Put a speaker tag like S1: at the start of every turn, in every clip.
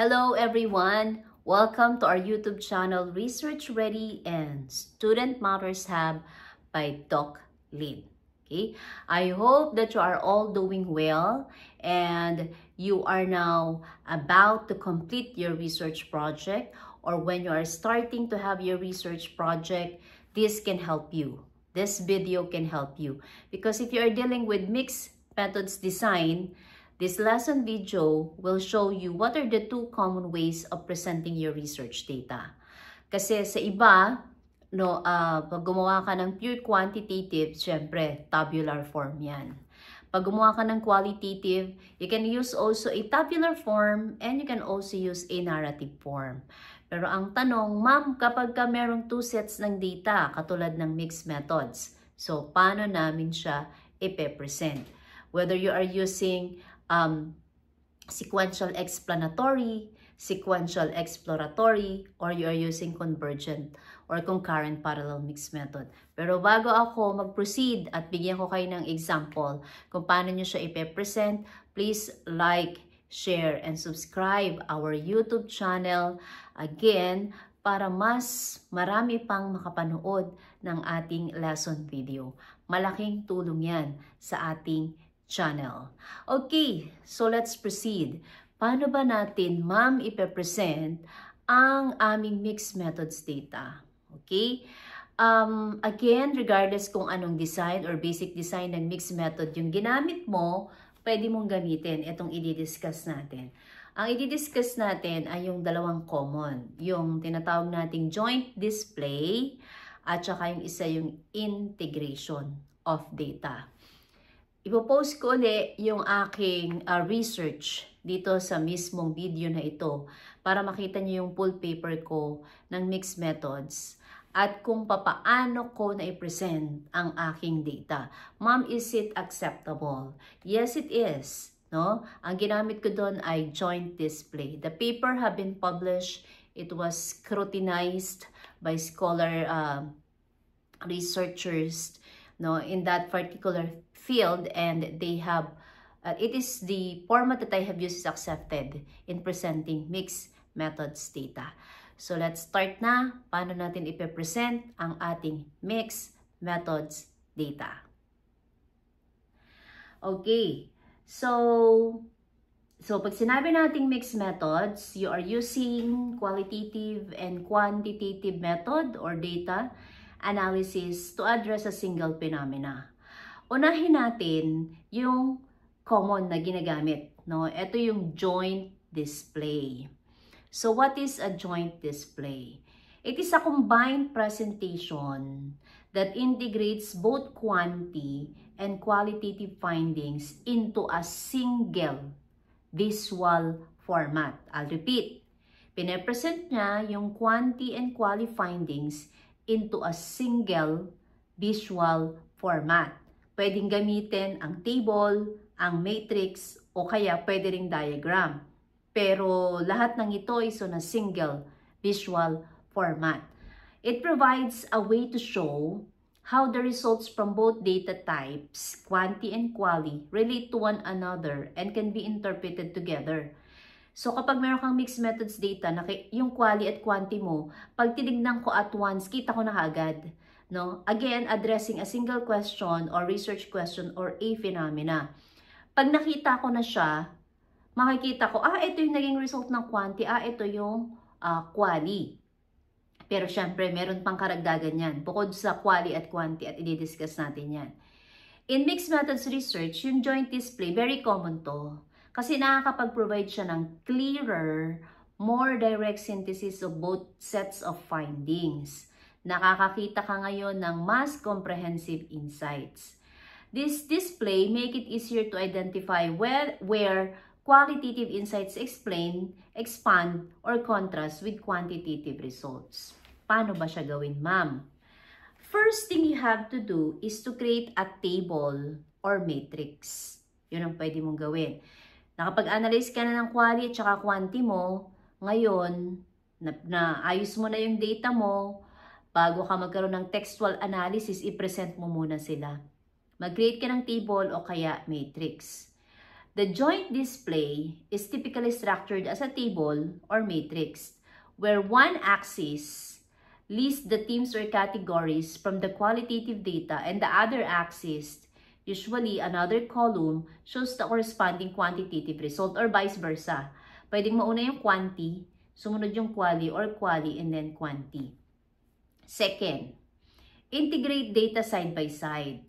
S1: Hello everyone! Welcome to our YouTube channel Research Ready and Student Matters Hub by Doc Lin. Okay? I hope that you are all doing well and you are now about to complete your research project, or when you are starting to have your research project, this can help you. This video can help you because if you are dealing with mixed methods design, this lesson video will show you what are the two common ways of presenting your research data. Kasi sa iba, pag gumawa ka ng pure quantitative, syempre, tabular form yan. Pag gumawa ka ng qualitative, you can use also a tabular form and you can also use a narrative form. Pero ang tanong, ma'am, kapag ka merong two sets ng data, katulad ng mixed methods, so paano namin siya ipe-present? Whether you are using sequential explanatory, sequential exploratory, or you are using convergent or concurrent parallel mixed method. Pero bago ako mag-proceed at bigyan ko kayo ng example kung paano nyo siya ipe-present, please like, share, and subscribe our YouTube channel. Again, para mas marami pang makapanood ng ating lesson video. Malaking tulong yan sa ating channel. Okay, so let's proceed. Paano ba natin, ma'am, ipe-present ang aming mixed methods data? Okay? Again, regardless kung anong design or basic design ng mixed method yung ginamit mo, pwede mong gamitin itong i-discuss natin. Ang i-discuss natin ay yung dalawang common. Yung tinatawag nating joint display at saka yung isa yung integration of data. Ipopost ko ulit yung aking research dito sa mismong video na ito para makita niyo yung full paper ko ng mixed methods at kung papaano ko na-present ang aking data. Ma'am, is it acceptable? Yes, it is. No? Ang ginamit ko doon ay joint display. The paper have been published. It was scrutinized by scholar researchers, no, in that particular field, and they have it is the format that I have used is accepted in presenting mixed methods data. So let's start na. Paano natin ipe-present ang ating mixed methods data? Okay. So pag sinabi nating mixed methods, you are using qualitative and quantitative method or data analysis to address a single phenomena. Unahin natin yung common na ginagamit, no? Ito yung joint display. So what is a joint display? It is a combined presentation that integrates both quantity and qualitative findings into a single visual format. I'll repeat. Pine-present niya yung quantity and quality findings into a single visual format. Pwedeng gamitin ang table, ang matrix, o kaya pwede ring diagram. Pero lahat ng ito is on a single visual format. It provides a way to show how the results from both data types, quantity and quali, relate to one another and can be interpreted together. So kapag meron kang mixed methods data, yung quali at quanti mo, pag tinignan ko at once, kita ko na agad. No? Again, addressing a single question or research question or a phenomena. Pag nakita ko na siya, makikita ko, ito yung naging result ng quanti, ito yung quali. Pero syempre, meron pang karagdagan yan. Bukod sa quali at quanti at i-discuss natin yan. In mixed methods research, yung joint display, very common to. Kasi nakakapag-provide siya ng clearer, more direct synthesis of both sets of findings. Nakakakita ka ngayon ng mas comprehensive insights. This display make it easier to identify where qualitative insights explain, expand, or contrast with quantitative results. Paano ba siya gawin, ma'am? First thing you have to do is to create a table or matrix. Yun ang pwede mong gawin. Nakapag-analyze ka na ng quality at saka quanti mo, ngayon, na ayos mo na yung data mo, bago ka magkaroon ng textual analysis, i-present mo muna sila. Mag-create ka ng table o kaya matrix. The joint display is typically structured as a table or matrix, where one axis lists the themes or categories from the qualitative data and the other axis, usually another column, shows the corresponding quantitative result or vice versa. Pwedeng mauna yung quanti, sumunod yung quali or quali and then quanti. Second, integrate data side by side.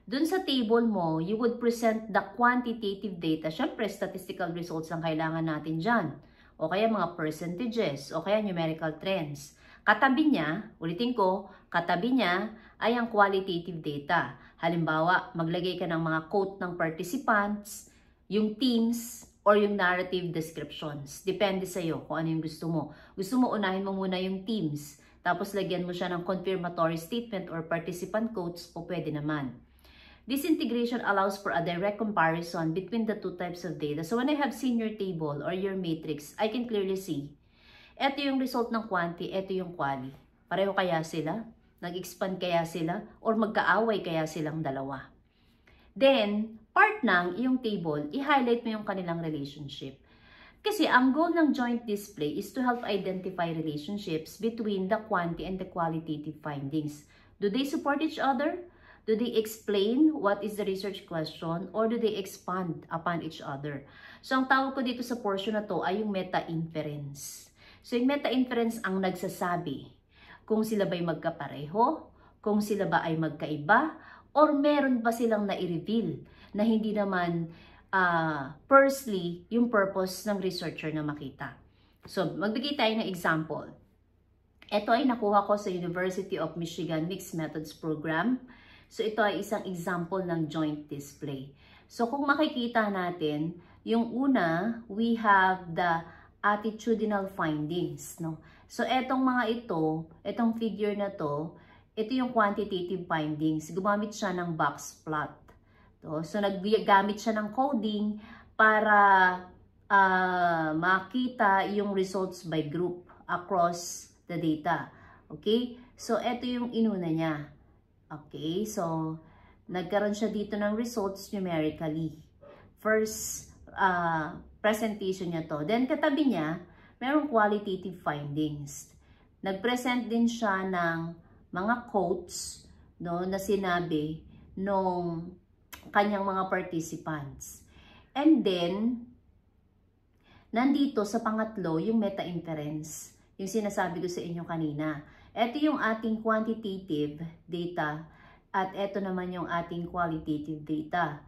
S1: Dun sa table mo, you would present the quantitative data. Siyempre, statistical results ang kailangan natin dyan. O kaya mga percentages, o kaya numerical trends. Katabi niya, ulitin ko, katabi niya ay ang qualitative data. Halimbawa, maglagay ka ng mga quote ng participants, yung themes, or yung narrative descriptions. Depende sa'yo kung ano yung gusto mo. Gusto mo, unahin mo muna yung themes, tapos lagyan mo siya ng confirmatory statement or participant quotes, o pwede naman. This integration allows for a direct comparison between the two types of data. So when I have seen your table or your matrix, I can clearly see, ito yung result ng quanti, ito yung quali. Pareho kaya sila? Nag-expand kaya sila? Or magkaaway kaya silang dalawa? Then, part ng iyong table, i-highlight mo yung kanilang relationship. Kasi ang goal ng joint display is to help identify relationships between the quanti and the qualitative findings. Do they support each other? Do they explain what is the research question or do they expand upon each other? So, ang tawag ko dito sa portion na to ay yung meta-inference. So, yung meta-inference ang nagsasabi kung sila ba'y magkapareho, kung sila ba ay magkaiba, or meron ba silang na-reveal na hindi naman firstly yung purpose ng researcher na makita. So, magbigay tayo ng example. Ito ay nakuha ko sa University of Michigan Mixed Methods Program. So, ito ay isang example ng joint display. So, kung makikita natin, yung una, we have the attitudinal findings, no? So, etong mga ito, etong figure na to, ito yung quantitative findings. Gumamit siya ng box plot. So, naggamit siya ng coding para makita yung results by group across the data. Okay? So, ito yung inuna niya. Okay, so nagkaroon siya dito ng results numerically. First presentation niya to. Then katabi niya, merong qualitative findings. Nagpresent din siya ng mga quotes, no, na sinabi nung kanyang mga participants. And then, nandito sa pangatlo, yung meta-inference. Yung sinasabi ko sa inyo kanina. Ito yung ating quantitative data at ito naman yung ating qualitative data.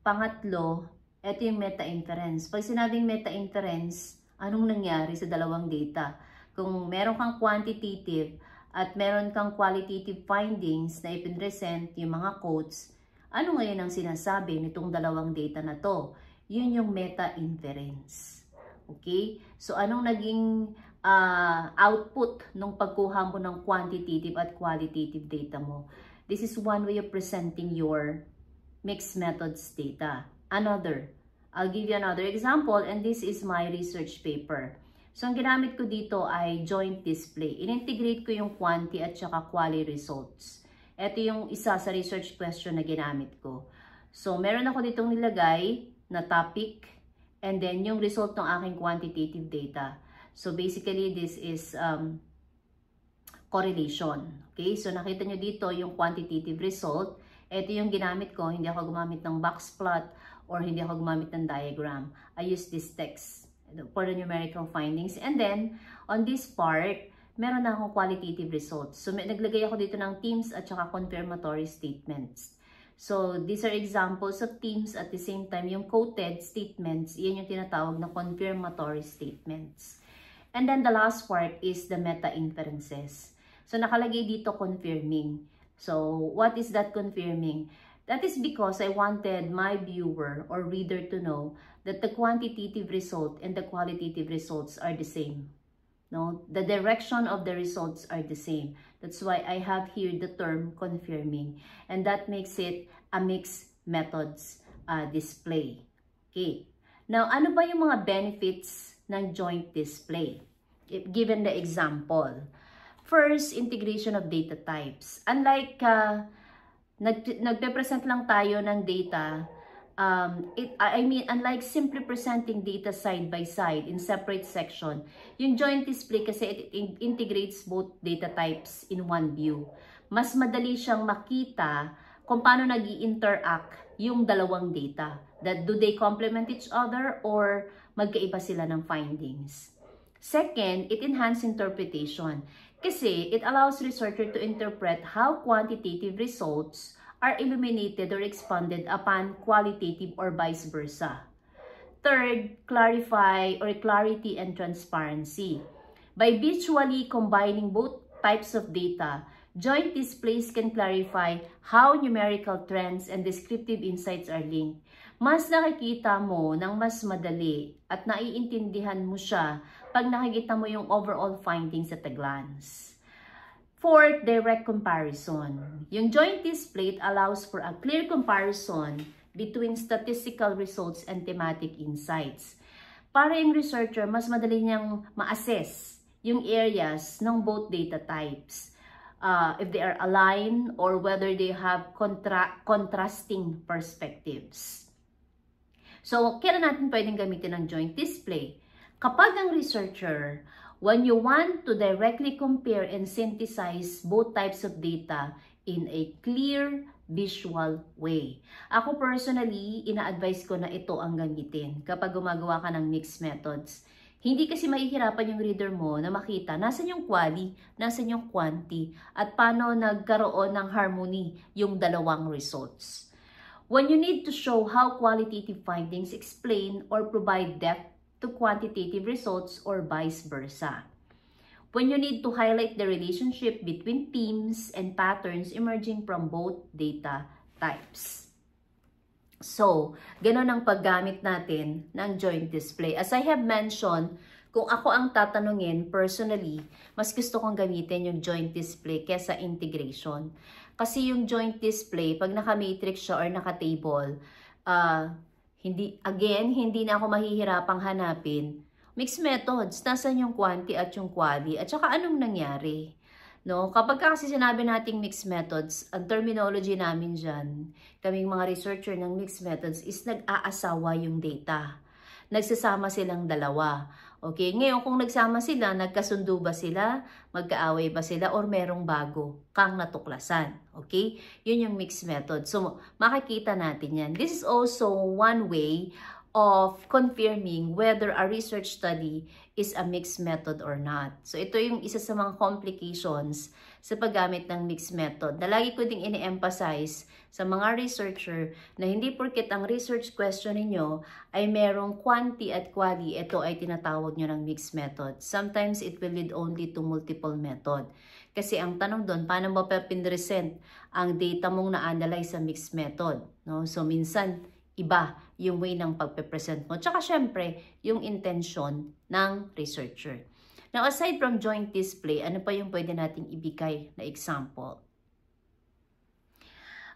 S1: Pangatlo, ito yung meta-inference. Pag sinabing meta-inference, anong nangyari sa dalawang data? Kung meron kang quantitative at meron kang qualitative findings na ipinresent yung mga quotes, ano ngayon ang sinasabi nitong dalawang data na to? Yun yung meta-inference. Okay? So, anong naging output nung pagkuha mo ng quantitative at qualitative data mo? This is one way of presenting your mixed methods data. Another, I'll give you another example, and this is my research paper. So, ang ginamit ko dito ay joint display. In-integrate ko yung quanti at saka quali results. Ito yung isa sa research question na ginamit ko. So, meron ako ditong nilagay na topic, and then yung result ng aking quantitative data. So, basically, this is correlation. Okay? So, nakita nyo dito yung quantitative result. Ito yung ginamit ko. Hindi ako gumamit ng box plot or hindi ako gumamit ng diagram. I use this text for the numerical findings. And then, on this part, meron na akong qualitative results. So, naglagay ako dito ng themes at saka confirmatory statements. So, these are examples of themes at the same time, yung quoted statements, yan yung tinatawag na confirmatory statements. And then the last part is the meta-inferences. So, nakalagay dito confirming. So, what is that confirming? That is because I wanted my viewer or reader to know that the quantitative result and the qualitative results are the same. No? The direction of the results are the same. That's why I have here the term confirming. And that makes it a mixed methods display. Okay. Now, ano ba yung mga benefits ng joint display? Given the example. First, integration of data types. Unlike nagpe-present lang tayo ng data Unlike simply presenting data side by side in separate section, yung joint display kasi it integrates both data types in one view. Mas madali siyang makita kung paano nag-i-interact yung dalawang data. Do they complement each other or magkaiba sila ng findings? Second, it enhances interpretation kasi it allows researcher to interpret how quantitative results are illuminated or expanded upon qualitative or vice versa. Third, clarity and transparency. By visually combining both types of data, joint displays can clarify how numerical trends and descriptive insights are linked. Mas nakikita mo ng mas madali at naiintindihan mo siya pag nakikita mo yung overall findings at a glance. Fourth, direct comparison. Yung joint display allows for a clear comparison between statistical results and thematic insights. Para yung researcher, mas madali niyang ma-assess yung areas ng both data types. If they are aligned or whether they have contrasting perspectives. So, kailan natin pwedeng gamitin ang joint display? Kapag ang researcher, when you want to directly compare and synthesize both types of data in a clear visual way. Ako personally, ina-advise ko na ito ang gamitin kapag gumagawa ka ng mixed methods. Hindi kasi mahihirapan yung reader mo na makita nasan yung quali, nasan yung quanti, at paano nagkaroon ng harmony yung dalawang results. When you need to show how qualitative findings explain or provide depth to quantitative results or vice versa. When you need to highlight the relationship between themes and patterns emerging from both data types. So, ganun ang paggamit natin ng joint display. As I have mentioned, kung ako ang tatanungin personally, mas gusto kong gamitin yung joint display kesa integration. Kasi yung joint display, pag naka-matrix siya or naka-table, hindi na ako mahihirapang hanapin. Mixed methods, nasan yung quanti at yung quali, at saka anong nangyari. No? Kapag kasi sinabi nating mixed methods, ang terminology namin dyan, kaming mga researcher ng mixed methods is nag-aasawa yung data. Nagsasama silang dalawa. Okay? Ngayon, kung nagsama sila, nagkasundo ba sila, magkaaway ba sila, or merong bago kang natuklasan. Okay? Yun yung mixed method. So, makikita natin yan. This is also one way of confirming whether a research study is a mixed method or not. So, ito yung isa sa mga complications sa paggamit ng mixed method na lagi ko ding ini-emphasize sa mga researcher na hindi porket ang research question ninyo ay merong quanti at quali, ito ay tinatawag nyo ng mixed method. Sometimes it will lead only to multiple method. Kasi ang tanong doon, paano mo pinresent ang data mong na-analyze sa mixed method? No? So, minsan, iba yung way ng pagpe-present mo. Tsaka syempre, yung intention ng researcher. Now, aside from joint display, ano pa yung pwede nating ibigay na example?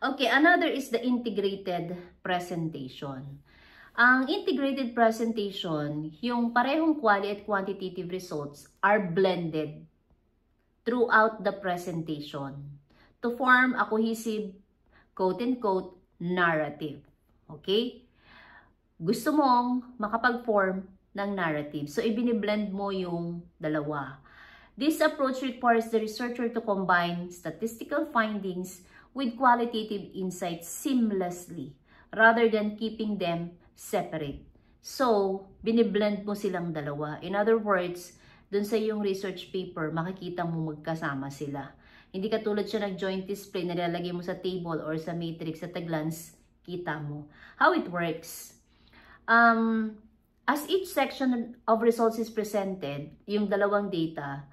S1: Okay, another is the integrated presentation. Ang integrated presentation, yung parehong quali at quantitative results are blended throughout the presentation to form a cohesive, quote-unquote, narrative. Okay? Gusto mong makapag-form ng narrative. So, ibiniblend mo yung dalawa. This approach requires the researcher to combine statistical findings with qualitative insights seamlessly rather than keeping them separate. So, biniblend mo silang dalawa. In other words, dun sa yung research paper, makikita mo magkasama sila. Hindi katulad siya nag-joint display na nilalagay mo sa table or sa matrix at a glance, kita mo. How it works? As each section of results is presented, yung dalawang data,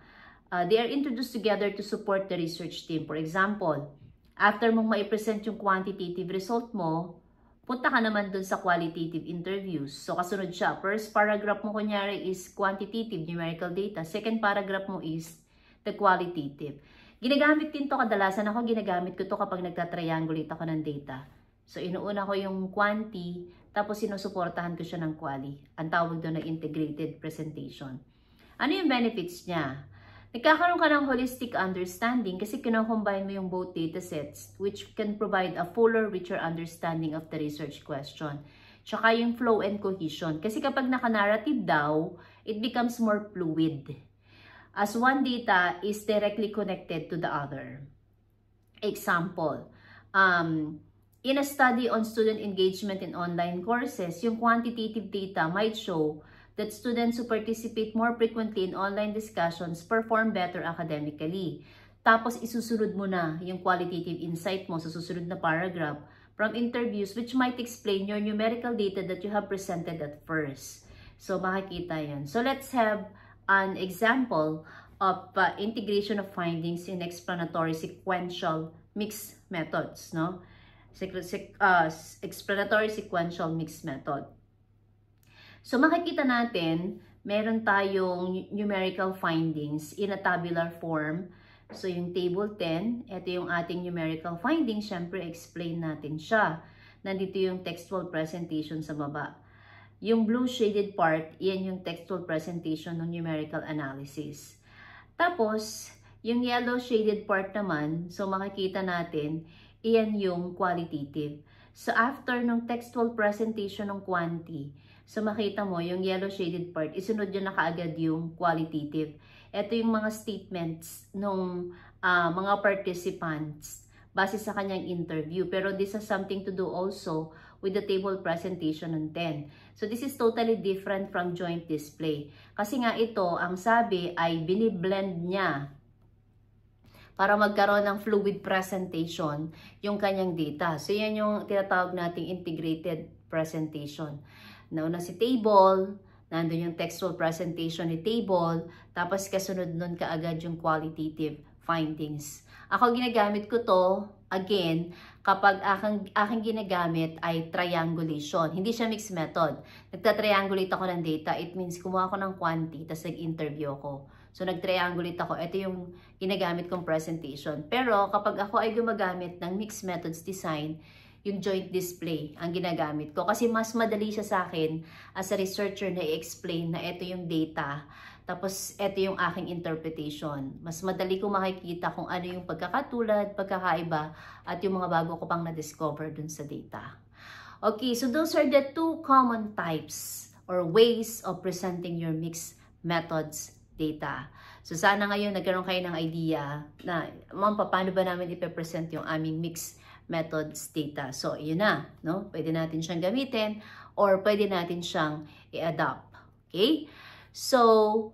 S1: they are introduced together to support the research team. For example, after mong maipresent yung quantitative result mo, punta ka naman dun sa qualitative interviews. So, kasunod siya. First paragraph mo kunyari is quantitative, numerical data. Second paragraph mo is the qualitative. Ginagamit din to kadalasan. Ako ginagamit ko to kapag nagtatriangulate ako ng data. So, inuuna ko yung quanti, tapos sinusuportahan ko siya ng quali. Ang tawag doon na integrated presentation. Ano yung benefits niya? Nagkakaroon ka ng holistic understanding kasi kino-combine mo yung both datasets which can provide a fuller, richer understanding of the research question. Tsaka yung flow and cohesion. Kasi kapag naka-narrative daw, it becomes more fluid. As one data is directly connected to the other. Example, in a study on student engagement in online courses, yung quantitative data might show that students who participate more frequently in online discussions perform better academically. Tapos isusunod mo na yung qualitative insight mo sa susunod na paragraph from interviews which might explain your numerical data that you have presented at first. So makikita yan. So let's have an example of integration of findings in explanatory sequential mixed methods, no? Explanatory sequential mixed method. So makikita natin, meron tayong numerical findings in a tabular form. So yung table 10, ito yung ating numerical findings, syempre explain natin siya. Nandito yung textual presentation sa baba. Yung blue shaded part, yan yung textual presentation ng numerical analysis. Tapos, yung yellow shaded part naman, so makikita natin, iyan yung qualitative. So after ng textual presentation ng quanti, so makita mo, yung yellow shaded part, isunod yun na kaagad yung qualitative. Ito yung mga statements ng mga participants base sa kanyang interview. Pero this has something to do also with the table presentation ng 10. So this is totally different from joint display. Kasi nga ito, ang sabi ay biniblend niya para magkaroon ng fluid presentation yung kanyang data. So yan yung tinatawag nating integrated presentation. Nauna si table, nandun yung textual presentation ni table, tapos kasunod nun kaagad yung qualitative findings. Ako ginagamit ko to, again, kapag aking ginagamit ay triangulation. Hindi siya mixed method. Nagta-triangulate ako ng data. It means kumuha ako ng quanti, tapos nag-interview ako. So nag-triangulate ako. Ito yung ginagamit kong presentation. Pero kapag ako ay gumagamit ng mixed methods design, yung joint display ang ginagamit ko. Kasi mas madali siya sa akin as a researcher na i-explain na ito yung data. Tapos ito yung aking interpretation. Mas madali ko makikita kung ano yung pagkakatulad, pagkakaiba, at yung mga bago ko pang na-discover dun sa data. Okay, so those are the two common types or ways of presenting your mixed methods data. So sana ngayon nagkaroon kayo ng idea na paano ba namin ipe-present yung aming mixed methods data. So, yun na, no? Pwede natin siyang gamitin or pwede natin siyang i-adopt. Okay? So,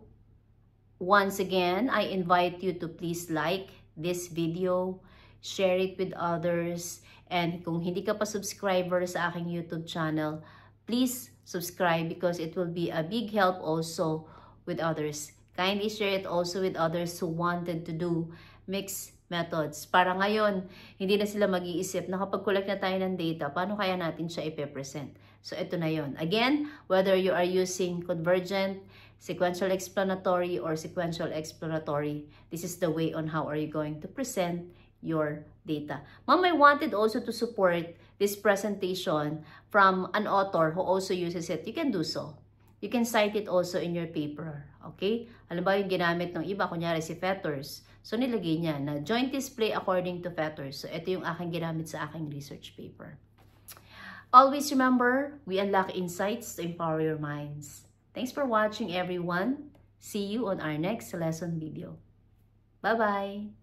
S1: once again, I invite you to please like this video, share it with others, and kung hindi ka pa subscriber sa aking YouTube channel, please subscribe because it will be a big help also with others. Kindly share it also with others who wanted to do mixed methods. Para ngayon, hindi na sila mag-iisip na kapag collect na tayo ng data, paano kaya natin siya i-present? So, ito na yon. Again, whether you are using convergent, sequential explanatory, or sequential explanatory, this is the way on how are you going to present your data. Ma'am, I wanted also to support this presentation from an author who also uses it. You can do so. You can cite it also in your paper. Okay? Halimbawa yung ginamit ng iba, kunyari si Fetters. So, nilagay niya na joint display according to Fetters. So, ito yung aking ginamit sa aking research paper. Always remember, we unlock insights to empower your minds. Thanks for watching, everyone. See you on our next lesson video. Bye-bye!